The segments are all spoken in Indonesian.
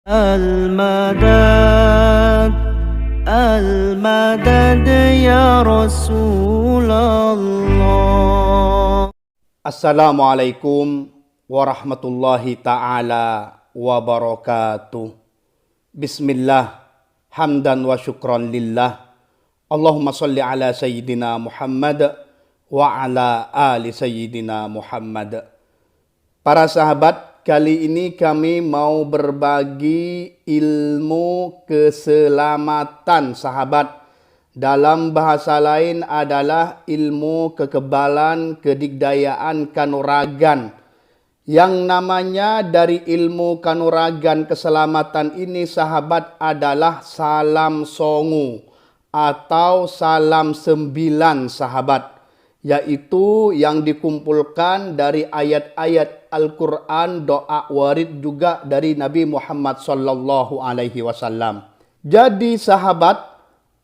المدد المدد يا رسول الله. Assalamualaikum warahmatullahi ta'ala wabarakatuh. Bismillah, hamdan wa syukran lillah. Allahumma salli ala Sayyidina Muhammad wa ala ali Sayyidina Muhammad. Para sahabat, kali ini kami mau berbagi ilmu keselamatan sahabat. Dalam bahasa lain adalah ilmu kekebalan, kedikdayaan, kanuragan. Yang namanya dari ilmu kanuragan keselamatan ini sahabat adalah salam songo atau salam 9 sahabat. Yaitu yang dikumpulkan dari ayat-ayat Al-Quran, doa warid juga dari Nabi Muhammad sallallahu alaihi wasallam. Jadi sahabat,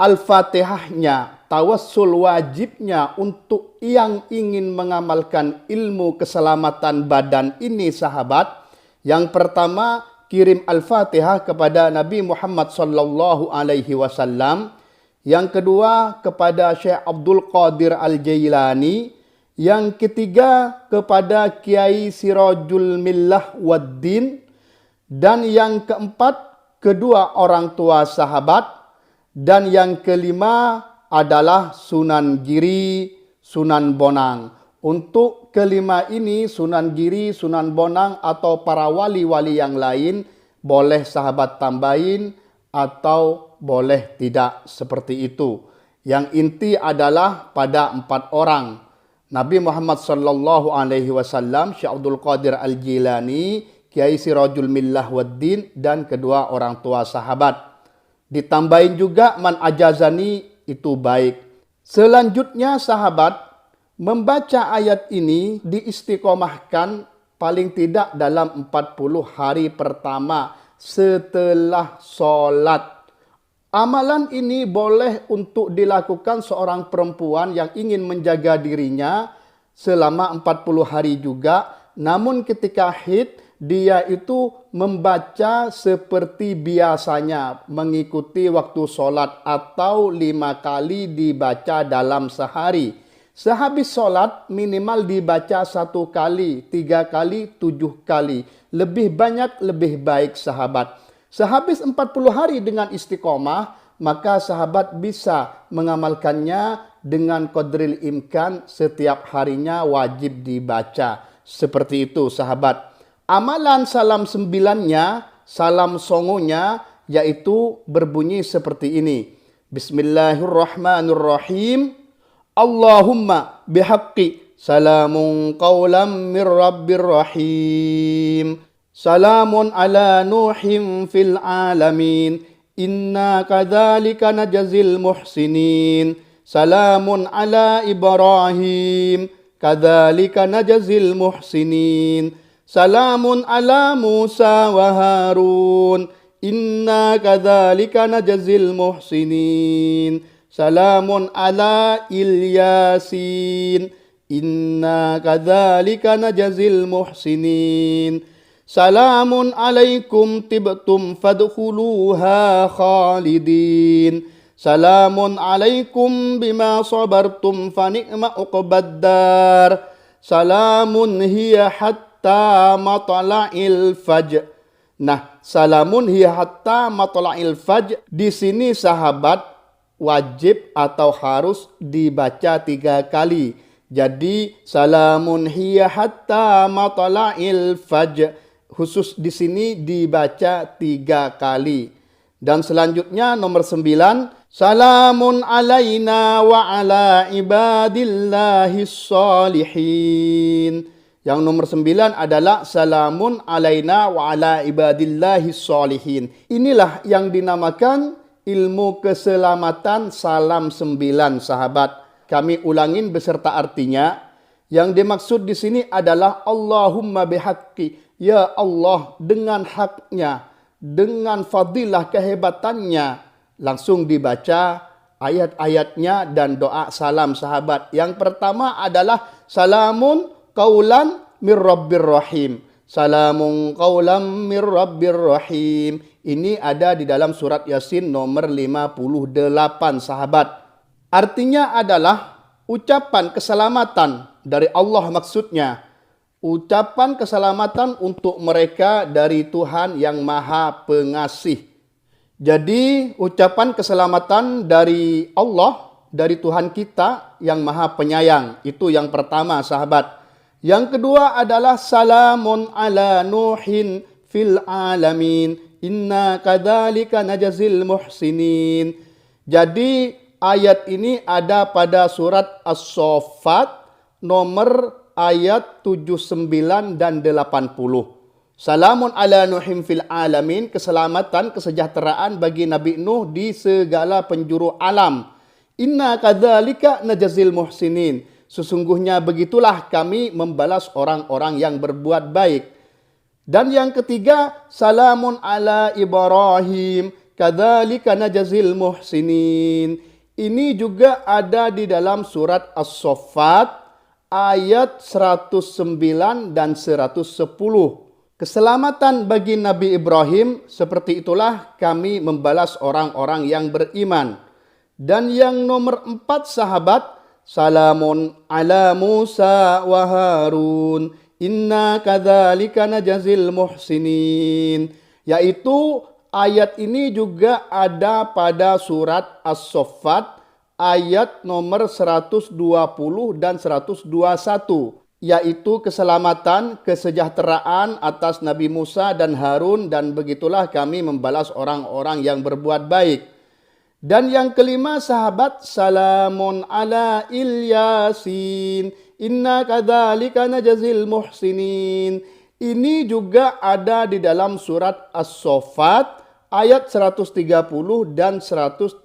Al-Fatihahnya, tawassul wajibnya untuk yang ingin mengamalkan ilmu keselamatan badan ini sahabat. Yang pertama, kirim Al-Fatihah kepada Nabi Muhammad sallallahu alaihi wasallam. Yang kedua, kepada Syekh Abdul Qadir Al-Jailani. Yang ketiga, kepada Kiai Sirajul Millah Waddin. Dan yang keempat, kedua orang tua sahabat. Dan yang kelima adalah Sunan Giri, Sunan Bonang. Untuk kelima ini, Sunan Giri, Sunan Bonang atau para wali-wali yang lain, boleh sahabat tambahin atau boleh tidak seperti itu. Yang inti adalah pada 4 orang. Nabi Muhammad sallallahu alaihi wasallam, Syekh Abdul Qadir Al-Jilani, Kiai Sirajul Millah Waddin, dan kedua orang tua sahabat. Ditambahin juga man ajazani, itu baik. Selanjutnya sahabat, membaca ayat ini diistiqomahkan paling tidak dalam 40 hari pertama setelah sholat. Amalan ini boleh untuk dilakukan seorang perempuan yang ingin menjaga dirinya selama 40 hari juga. Namun ketika haid, dia itu membaca seperti biasanya, mengikuti waktu sholat atau 5 kali dibaca dalam sehari. Sehabis sholat minimal dibaca 1 kali, 3 kali, 7 kali. Lebih banyak lebih baik sahabat. Sehabis 40 hari dengan istiqomah, maka sahabat bisa mengamalkannya dengan qadril imkan, setiap harinya wajib dibaca. Seperti itu sahabat. Amalan salam 9-nya, salam songonya, yaitu berbunyi seperti ini. Bismillahirrahmanirrahim. Allahumma bihaqqi salamun qawlam min rabbir rahim. Salamun ala nuhim fil alamin. Inna kadzalika najzil muhsinin. Salamun ala Ibrahim. Kadzalika najzil muhsinin. Salamun ala Musa wa Harun. Inna kadzalika najzil muhsinin. Salamun ala Ilyasin. Inna kadzalika najzil muhsinin. Salamun alaikum tibtum fadkhuluha khalidin. Salamun alaikum bima sabartum fa ni'ma uqbaddar. Salamun hiya hatta matla'il fajr. Nah, salamun hiya hatta matla'il fajr. Di sini sahabat wajib atau harus dibaca 3 kali. Jadi salamun hiya hatta matla'il fajr. Khusus di sini dibaca 3 kali. Dan selanjutnya nomor 9. Salamun alaina wa ala ibadillahis salihin. Yang nomor 9 adalah salamun alaina wa ala ibadillahis salihin. Inilah yang dinamakan ilmu keselamatan salam 9 sahabat. Kami ulangin beserta artinya. Yang dimaksud di sini adalah Allahumma bihaqqi. Ya Allah, dengan haknya, dengan fadilah kehebatannya, langsung dibaca ayat-ayatnya dan doa salam sahabat. Yang pertama adalah salamun qaulan mir rabbir rahim. Salamun qawlam mir rabbir rahim. Ini ada di dalam surat Yasin nomor 58 sahabat. Artinya adalah ucapan keselamatan dari Allah maksudnya. Ucapan keselamatan untuk mereka dari Tuhan yang Maha Pengasih. Jadi ucapan keselamatan dari Allah, dari Tuhan kita yang Maha Penyayang. Itu yang pertama sahabat. Yang kedua adalah salamun ala Nuhin fil alamin. Inna kadzalika najzil muhsinin. Jadi ayat ini ada pada surat As-Saffat nomor ayat 79 dan 80. Salamun ala Nuhim fil alamin, keselamatan, kesejahteraan bagi Nabi Nuh di segala penjuru alam. Inna kadzalika najzil muhsinin. Sesungguhnya begitulah kami membalas orang-orang yang berbuat baik. Dan yang ketiga, salamun ala Ibrahim, kadzalika najzil muhsinin. Ini juga ada di dalam surat As-Saffat ayat 109 dan 110. Keselamatan bagi Nabi Ibrahim, seperti itulah kami membalas orang-orang yang beriman. Dan yang nomor 4 sahabat, salamun ala Musa wa Harun, inna kadzalika najzil muhsinin. Yaitu ayat ini juga ada pada surat As-Saffat ayat nomor 120 dan 121. Yaitu keselamatan, kesejahteraan atas Nabi Musa dan Harun, dan begitulah kami membalas orang-orang yang berbuat baik. Dan yang kelima sahabat, salamun ala Ilyasin, inna kadzalika najzil muhsinin. Ini juga ada di dalam surat As-Saffat ayat 130 dan 131.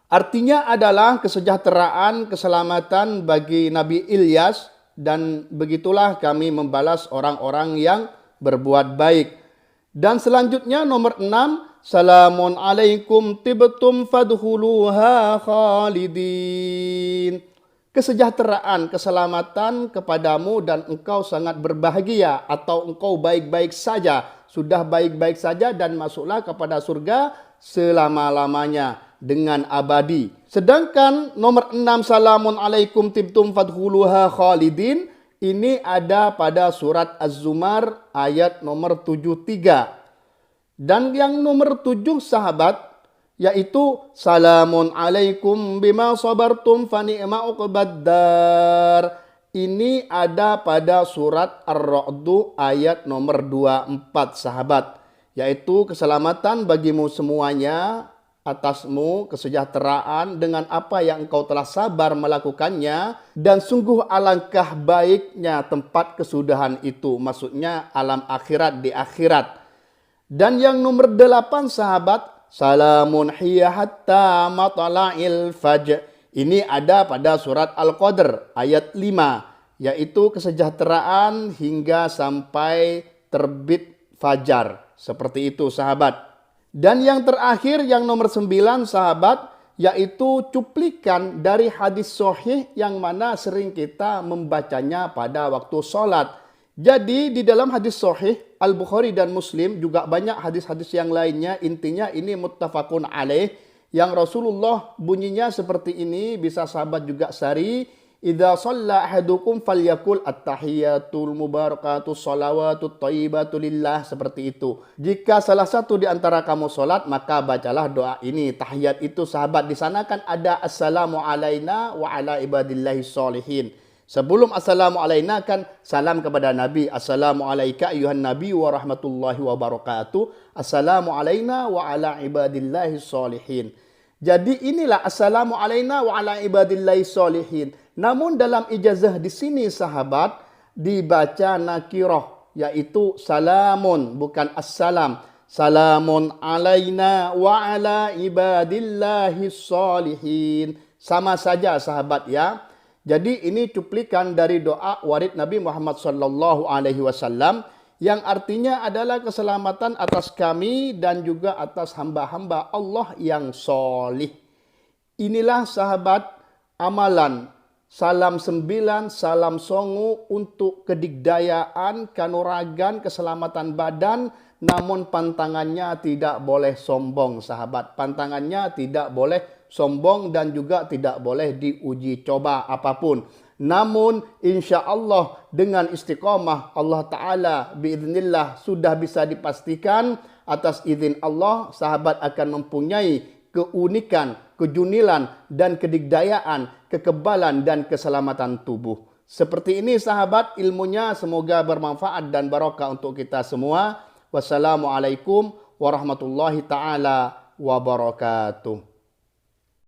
Artinya adalah kesejahteraan, keselamatan bagi Nabi Ilyas, dan begitulah kami membalas orang-orang yang berbuat baik. Dan selanjutnya nomor 6, salamun alaikum tibtum fadkhuluha khalidin. Kesejahteraan, keselamatan kepadamu dan engkau sangat berbahagia atau engkau baik-baik saja, sudah baik-baik saja dan masuklah kepada surga selama-lamanya dengan abadi. Sedangkan nomor 6, salamun alaikum tibtum fadkhuluha khalidin, ini ada pada surat Az-Zumar ayat nomor 73. Dan yang nomor 7 sahabat, yaitu salamun alaikum bima sabartum fa ni'ma uqbaddar. Ini ada pada surat Ar-Ra'd ayat nomor 24 sahabat, yaitu keselamatan bagimu semuanya, atasmu kesejahteraan dengan apa yang engkau telah sabar melakukannya, dan sungguh alangkah baiknya tempat kesudahan itu, maksudnya alam akhirat, di akhirat. Dan yang nomor 8 sahabat, salamun hiya hatta matla'il fajr. Ini ada pada surat Al-Qadr ayat 5, yaitu kesejahteraan hingga sampai terbit fajar. Seperti itu sahabat. Dan yang terakhir, yang nomor 9 sahabat, yaitu cuplikan dari hadis sahih yang mana sering kita membacanya pada waktu sholat. Jadi di dalam hadis sahih Al-Bukhari dan Muslim, juga banyak hadis-hadis yang lainnya, intinya ini muttafaqun alaih, yang Rasulullah bunyinya seperti ini, bisa sahabat juga sari. Idza shalla ahadukum falyakul at-tahiyatul mubarakatus shalawatut thayyibatu lillah, seperti itu. Jika salah satu di antara kamu salat, maka bacalah doa ini. Tahiyat itu sahabat di sana kan ada assalamu alaina wa ala ibadillahis sholihin. Sebelum assalamu alaina kan salam kepada Nabi, assalamu alaika ayuhan nabi wa rahmatullahi wa barakatuh, assalamu alaina wa ala ibadillahis sholihin. Jadi inilah assalamu alaina wa ala ibadillahis sholihin. Namun dalam ijazah di sini sahabat dibaca nakirah, yaitu salamun, bukan assalam. Salamun alaina wa ala ibadillahis sholihin. Sama saja sahabat ya. Jadi ini cuplikan dari doa warid Nabi Muhammad sallallahu alaihi wasallam yang artinya adalah keselamatan atas kami dan juga atas hamba-hamba Allah yang solih. Inilah sahabat amalan salam 9, salam songo untuk kedigdayaan, kanuragan, keselamatan badan, namun pantangannya tidak boleh sombong, sahabat. Pantangannya tidak boleh sombong dan juga tidak boleh diuji coba apapun. Namun insya Allah dengan istiqamah Allah Ta'ala biiznillah sudah bisa dipastikan atas izin Allah sahabat akan mempunyai keunikan, kejunilan dan kedigdayaan, kekebalan dan keselamatan tubuh. Seperti ini sahabat ilmunya, semoga bermanfaat dan barokah untuk kita semua. Wassalamualaikum warahmatullahi taala wabarakatuh.